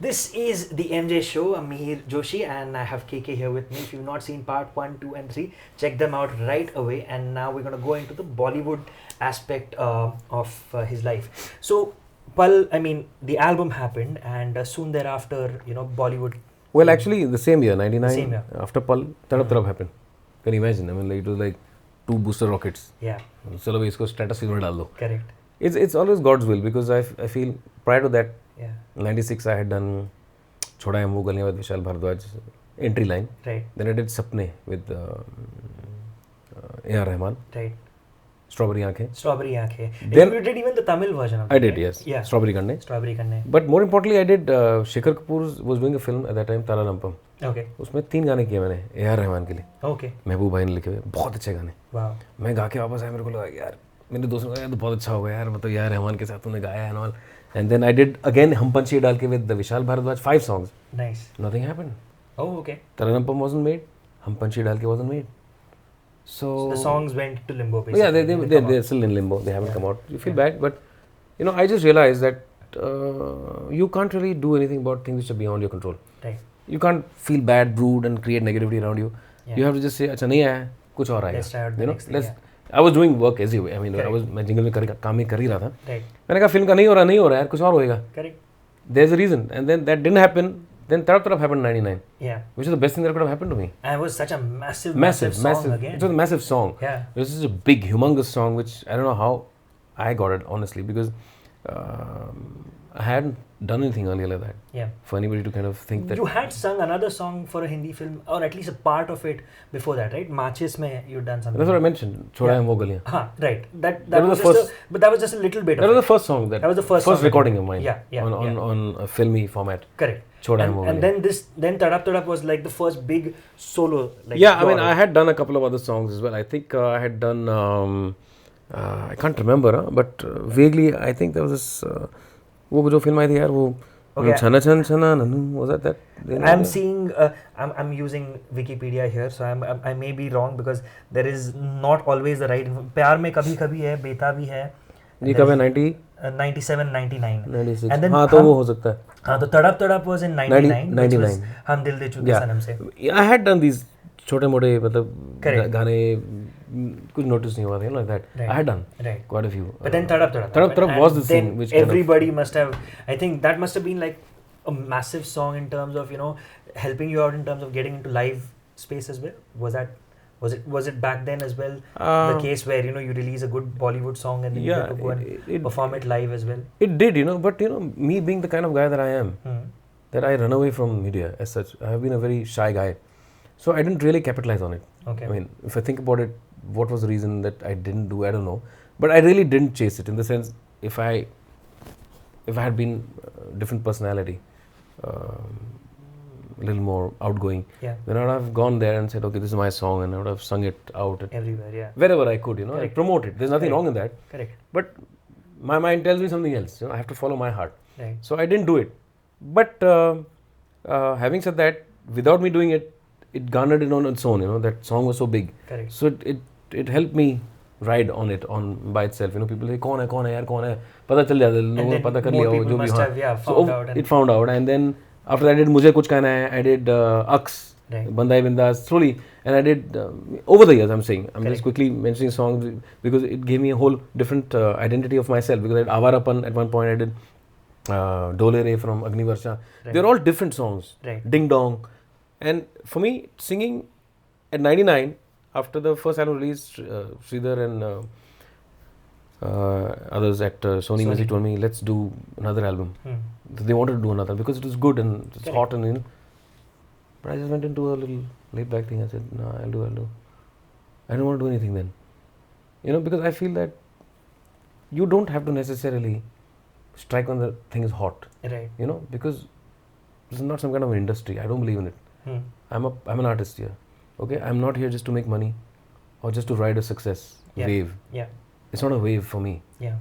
This is the MJ show. I'm Mihir Joshi and I have KK here with me. If you've not seen part 1, 2 and 3, check them out right away. And now we're going to go into the Bollywood aspect of his life. So, the album happened and soon thereafter, Bollywood. Well, actually, the same year, 99, Same year. after Pal, Tadap Tadap happened. Can you imagine? I mean, like, it was like 2 booster rockets. Yeah. Chalo bhai isko stratosphere mein dal do. Correct. It's always God's will, because I feel prior to that, Yeah. 96 I had done Choda Hai Wo Galiyan with Vishal Bhardwaj, entry line. Right. Then I did Sapne with A.R. Rahman, Right. Strawberry Aankhein. Strawberry Aankhein. Then- You did even the Tamil version of it. I did, right? yes. Yeah. Strawberry Kanne. Strawberry Kanne. But more importantly, I did Shekhar Kapoor was doing a film at that time, Tara Rampam. Okay. उसमें 3 गाने किए मैंने A.R. Rahman के लिए, Okay. महबूब भाई ने लिखे हुए, बहुत अच्छे गाने. Wow. मैं गा के वापस आया, मेरे को लगा यार, मेरे दोस्तों ने कहा यार तो बहुत अच्छा होगा यार, मतलब यार रहमान के साथ तूने गाया and all. And then I did again हम पंछी डाल के with the Vishal Bhardwaj, 5 songs. Nice. Nothing happened. Oh, okay. Tara Rampam wasn't made, हम पंछी डाल के wasn't made. So The songs went to limbo basically. yeah, Didn't come they're out. still in limbo. They haven't Yeah. come out. You feel bad, but I just realized that you can't really do anything about things which are beyond your control. Right. You can't feel bad, brood, and create negativity around you. Yeah. You have to just say, अच्छा नहीं आया, कुछ और आएगा. Let's try out the next thing, I was doing work as you. I mean, Correct. मैं jingle में काम ही कर ही रहा था. Right. मैंने कहा फिल्म का नहीं हो रहा यार, कुछ और होएगा. Correct. There's a reason, and then that didn't happen. Then Tadap Tadap happened in 99, Yeah. which is the best thing that could have happened to me. And it was such a massive song again. It was a massive song. Yeah. This is a big, humongous song, which I don't know how I got it, honestly, because I hadn't done anything earlier like that. Yeah. For anybody to kind of think that. You had sung another song for a Hindi film, or at least a part of it before that, right? Machis mein you'd done something. That's what I mentioned. Choda Hai Wo Galiyan. Right. That That was was the just but that was just a little bit That of was it. the first song. That was the first song that recording you- of mine. Yeah, On a filmy format. Correct. Choda Hai Wo And Galiyan. then Tadap Tadap was like the first big solo. Like Yeah, I mean, your- I had done a couple of other songs as well. I think I had done. I can't remember, but vaguely I think there was this. वो जो film आई थी यार वो छना छन छना ननु was that I'm seeing I'm using Wikipedia here, so I may be wrong because there is not always the right. प्यार में कभी कभी है, बेता भी है. ये कब है 90 97 99 96 And then हाँ तो वो हो सकता है. हाँ तो तड़प तड़प was in 99 which was 99. हम दिल दे चुके सनम से. I had done these छोटे मोटे मतलब Correct. गाने कुछ notice नहीं हुआ था like that. Right. I had done Right. quite a few. But then Tadap Tadap. Tadap Tadap And was the then thing which kind of- everybody must have. I think that must have been like a massive song in terms of helping you out in terms of getting into live space as well. Was it back then as well the case where you release a good Bollywood song and then you get to go and perform it live as well? It did, but me being the kind of guy that I am, that I run away from media as such. I have been a very shy guy, so I didn't really capitalize on it. Okay. I mean, if I think about it, what was the reason that I didn't do? I don't know, but I really didn't chase it. In the sense, if I had been a different personality, a little more outgoing, Yeah. then I would have gone there and said, okay, this is my song, and I would have sung it out at Everywhere, yeah. wherever I could, Correct. like promote it. There's nothing Correct. wrong in that. Correct. But my mind tells me something else. I have to follow my heart. Right. So I didn't do it. But having said that, without me doing it, it garnered it on its own. That song was so big. Correct. So it helped me ride on it by itself. People say, कौन है यार कौन है? पता चल जाता है लोगों को पता कर लिया हो जो भी must have, yeah, found out and- it found out, and then after that I did मुझे कुछ कहना है. I did Aks. Right. Bandai Bindas slowly, and I did over the years. I'm saying I'm Correct. just quickly mentioning songs because it gave me a whole different identity of myself. Because I did Avarapan at one point. I did Dole Re from Agni Varsha. Right. They're all different songs. Right. Ding Dong, and for me singing at 99 after the first album release, Sridhar and others at Sony Music told me let's do another album. They wanted to do another because it was good and it's Correct. hot and but I just went into a little laid back thing. I said, no, I'll do. I don't want to do anything then. Because I feel that you don't have to necessarily strike when the thing is hot. Right. Because this is not some kind of an industry. I don't believe in it. I'm an artist here. Okay? I'm not here just to make money or just to ride a success wave. Yeah. It's not a wave for me. Yeah.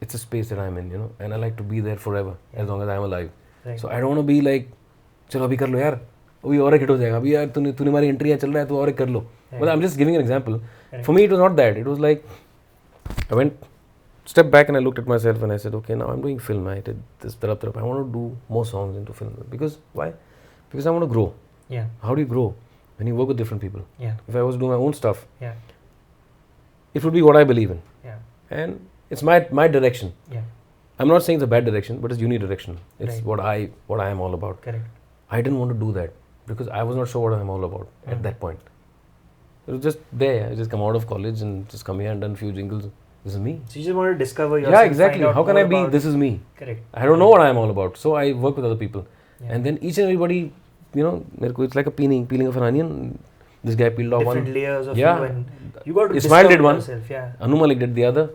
It's a space that I'm in, and I like to be there forever as long as I'm alive. Right. So I don't want to be like, चलो अभी कर लो यार, अभी और एक hit हो जाएगा, अभी यार तूने हमारी एंट्री चल रहा है तो और एक कर लो. But I'm just giving an example. For me it was not that. It was like I went, stepped back and I looked at myself and I said, okay, now I'm doing film. I did this Tadap Tadap. I want to do more songs into film. Because why? Because I want to grow. Yeah. How do you grow? When you work with different people. Yeah. If I was doing my own stuff, Yeah. it would be what I believe in. Yeah. And it's my direction. Yeah. I'm not saying it's a bad direction, but it's unidirectional. It's Right. what I am all about. Correct. I didn't want to do that because I was not sure what I'm all about at that point. It was just there. I just come out of college and just come here and done few jingles. This is me. So you just want to discover yourself. Yeah, exactly. How can I be? This is me. Correct. I don't know what I'm all about. So I work with other people. Yeah. And then each and everybody, it's like a peeling of an onion. This guy peeled off different one. layers of Yeah. you, and you got to Ismail discover did one. yourself. Yeah. Anu Malik did the other.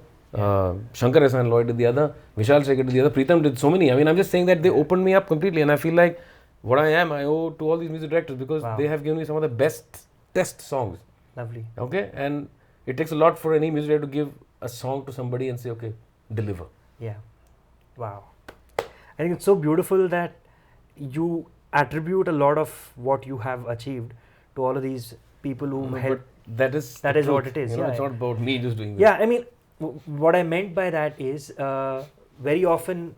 Shankar Ehsaan Lloyd did the other. Vishal Shekhar did the other. Pritam did so many. I mean, I'm just saying that they opened me up completely, and I feel like what I am, I owe to all these music directors because they have given me some of the best songs. Lovely. Okay, and it takes a lot for any music director to give a song to somebody and say, okay, deliver. Yeah. Wow. I think it's so beautiful that you attribute a lot of what you have achieved to all of these people who helped. That is what it is. You know, it's not about me just doing this. Yeah, I mean, what I meant by that is very often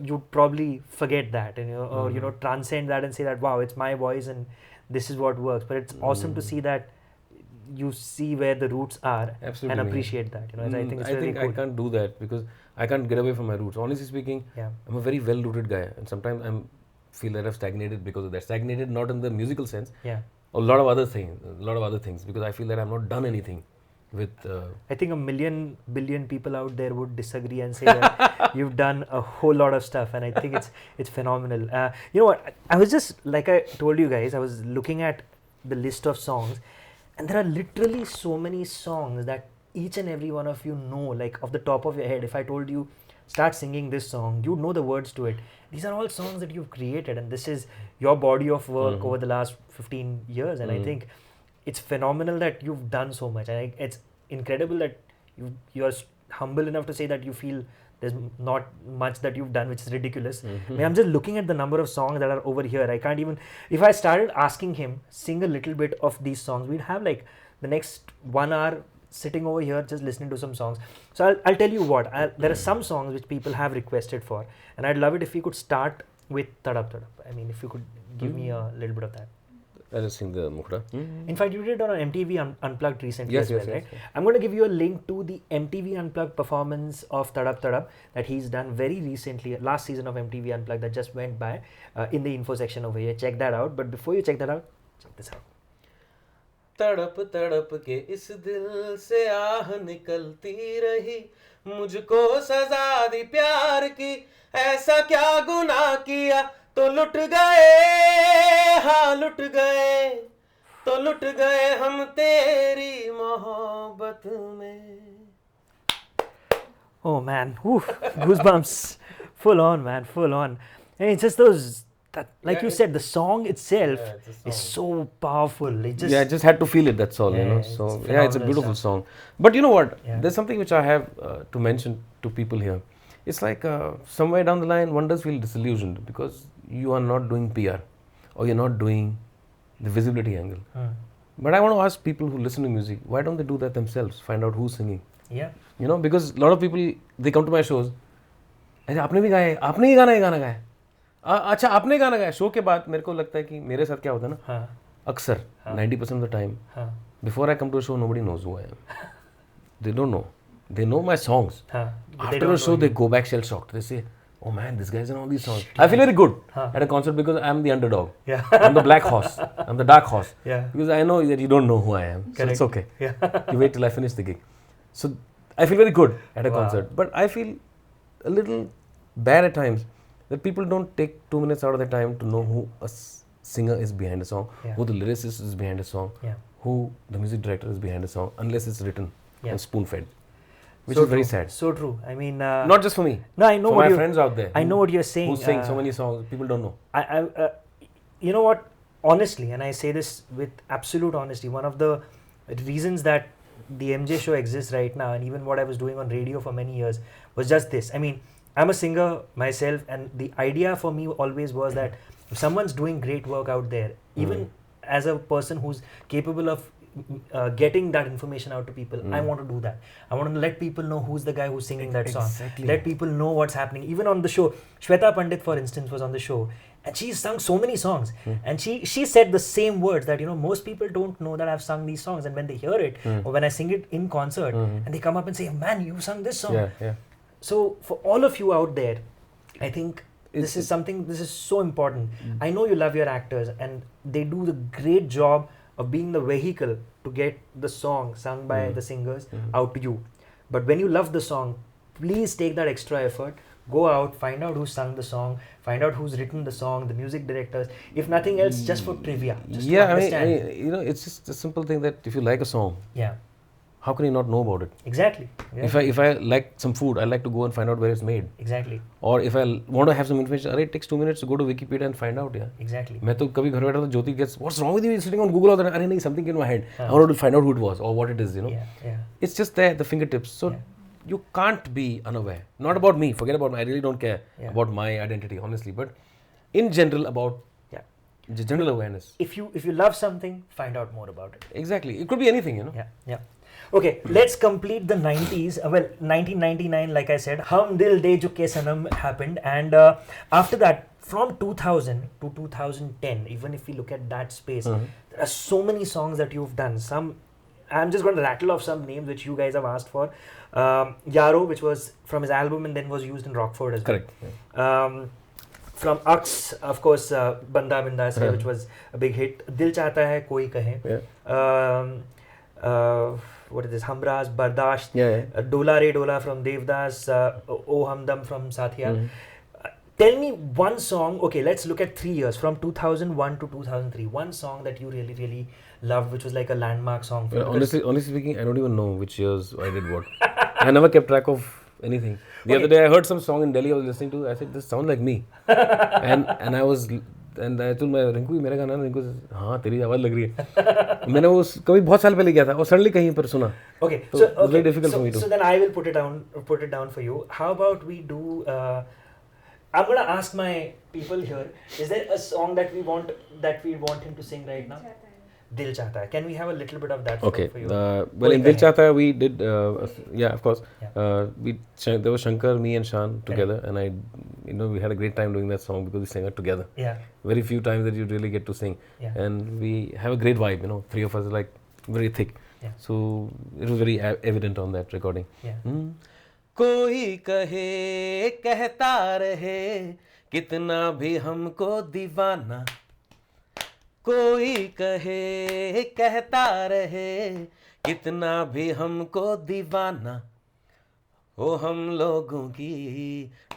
you probably forget that, and or transcend that and say that, wow, it's my voice and this is what works. But it's awesome to see that you see where the roots are. Absolutely, and appreciate that. I think it's really cool. I can't do that because I can't get away from my roots. Honestly speaking, I'm a very well-rooted guy, and sometimes I feel that I've stagnated because of that. Stagnated not in the musical sense. Yeah. A lot of other things because I feel that I've not done anything with. I think 1 million billion people out there would disagree and say that you've done a whole lot of stuff, and I think it's phenomenal. You know what? I was just, like I told you guys, I was looking at the list of songs, and there are literally so many songs that each and every one of you know, like off the top of your head. If I told you, start singing this song, you'd know the words to it. These are all songs that you've created, and this is your body of work over the last 15 years. And I think it's phenomenal that you've done so much. And it's incredible that you're humble enough to say that you feel there's not much that you've done, which is ridiculous. I mean, I'm just looking at the number of songs that are over here. I can't even, if I started asking him, sing a little bit of these songs, we'd have like the next 1 hour sitting over here just listening to some songs. So I'll tell you what, there are some songs which people have requested for, and I'd love it if we could start with Tadap Tadap. I mean, if you could give me a little bit of that. I'll just sing the Mukhra. In fact, you did it on MTV Unplugged recently as well, right? Yes. I'm going to give you a link to the MTV Unplugged performance of Tadap Tadap that he's done very recently, last season of MTV Unplugged that just went by, in the info section over here. Check that out. But before you check that out, check this out. तड़प तड़प के इस दिल से आह निकलती रही, मुझको सजा दी प्यार की, ऐसा क्या गुनाह किया तो लुट गए, हाँ लुट गए, तो लुट गए हम तेरी मोहब्बत में. Oh man, goosebumps, full on, man, full on. And it's just those. That, like you said, the song itself is so powerful. I just had to feel it, that's all, So, it's a beautiful song. But you know what? There's something which I have to mention to people here. It's like somewhere down the line, one does feel disillusioned because you are not doing PR or you're not doing the visibility angle. But I want to ask people who listen to music, why don't they do that themselves? Find out who's singing. Yeah. Because a lot of people, they come to my shows, आपने भी गाया, आपने ही गाना गाया. अच्छा आपने गाना गाया. शो के बाद मेरे को लगता है कि मेरे साथ क्या होता है ना, अक्सर 90% of the time, before I come to a show, nobody knows who I am. They don't know. They know my songs. After a show, they go back shell shocked. They say, oh man, this guy's in all these songs. I feel very good at a concert because I'm the underdog. I'm the black horse. I'm the dark horse. Because I know that you don't know who I am. So it's okay. You wait till I finish the gig. So I feel very good at a concert. But I feel a little bad at times that people don't take 2 minutes out of their time to know who a singer is behind a song, who the lyricist is behind a song, who the music director is behind a song, unless it's written and spoon-fed. Which is very sad. So true. I mean, not just for me. No, I know for what my friends out there. I know what you're saying. Who sing so many songs, people don't know. You know what? Honestly, and I say this with absolute honesty, one of the reasons that the MJ show exists right now, and even what I was doing on radio for many years, was just this. I mean, I'm a singer myself, and the idea for me always was that if someone's doing great work out there, even as a person who's capable of getting that information out to people. I want to do that. I want to let people know who's the guy who's singing that song. Exactly. Let people know what's happening. Even on the show, Shweta Pandit, for instance, was on the show, and she's sung so many songs. And she said the same words that, you know, most people don't know that I've sung these songs, and when they hear it or when I sing it in concert, and they come up and say, man, you sung this song. Yeah. So for all of you out there, I think this is so important. I know you love your actors and they do the great job of being the vehicle to get the song sung by the singers out to you. But when you love the song, please take that extra effort. Go out, find out who sung the song, find out who's written the song, the music directors. If nothing else, just for trivia. Just to understand. I mean, you know, it's just a simple thing that if you like a song, Yeah. how can you not know about it? Exactly. If I like some food, I like to go and find out where it's made. Exactly. Or if I want to have some information, it takes 2 minutes to go to Wikipedia and find out. Yeah. Exactly. मैं तो कभी घर बैठा तो ज्योति gets, what's wrong with you? You're sitting on Google all the time. अरे नहीं, something in my head. I wanted to find out who it was or what it is. You know. Yeah. It's just there at the fingertips. So you can't be unaware. Not about me. Forget about me. I really don't care about my identity, honestly. But in general, about general awareness. If you love something, find out more about it. Exactly. It could be anything, you know. Yeah. Okay, let's complete the 90s. Well, 1999, like I said, Hum Dil De Chuke Sanam happened, and after that, from 2000 to 2010, even if we look at that space, there are so many songs that you've done. Some, I'm just going to rattle off some names which you guys have asked for. Yaro, which was from his album and then was used in Rockford as well. Correct. From Ux, of course, Banda Bindas Hai, which was a big hit. Dil Chahta Hai, Koi Kahe. What is this? Hamraz, Bardasht, Dola Re Dola from Devdas, O Hamdam from Sathiya. Tell me one song. Okay, let's look at 3 years, from 2001 to 2003. One song that you really, really loved, which was like a landmark song for you. Honestly speaking, I don't even know which years I did what. I never kept track of anything. The other day I heard some song in Delhi I was listening to. I said, this sounds like me. and I told my Rinku, मेरा गाना है. Rinku says, हाँ तेरी आवाज़ लग रही है. मैंने वो कभी बहुत साल पहले किया था और suddenly कहीं पर सुना. Okay, so it's very difficult for me to. So then I will put it down for you. How about we do? I'm gonna ask my people here. Is there a song that we want him to sing right now? Dil Chahta Hai. Can we have a little bit of that okay. for you? Well, in Dil Chahta Hai, we did, of course. There was Shankar, me and Shan together, and we had a great time doing that song because we sang it together. Yeah. Very few times that you really get to sing. Yeah. And we have a great vibe, three of us are like very thick. Yeah. So it was very evident on that recording. Yeah. कोई कहे कहता रहे कितना भी हमको दीवाना कोई कहे कहता रहे कितना भी हमको दीवाना ओ हम लोगों की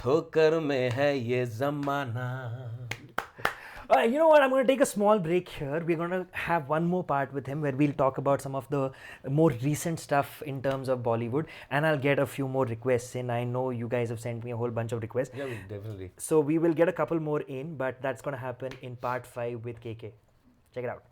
ठोकर में है ये ज़माना. You know what? I'm going to take a small break here. We're going to have one more part with him where we'll talk about some of the more recent stuff in terms of Bollywood, and I'll get a few more requests in. I know you guys have sent me a whole bunch of requests. Yeah, definitely. So we will get a couple more in, but that's going to happen in part 5 with KK. Check it out.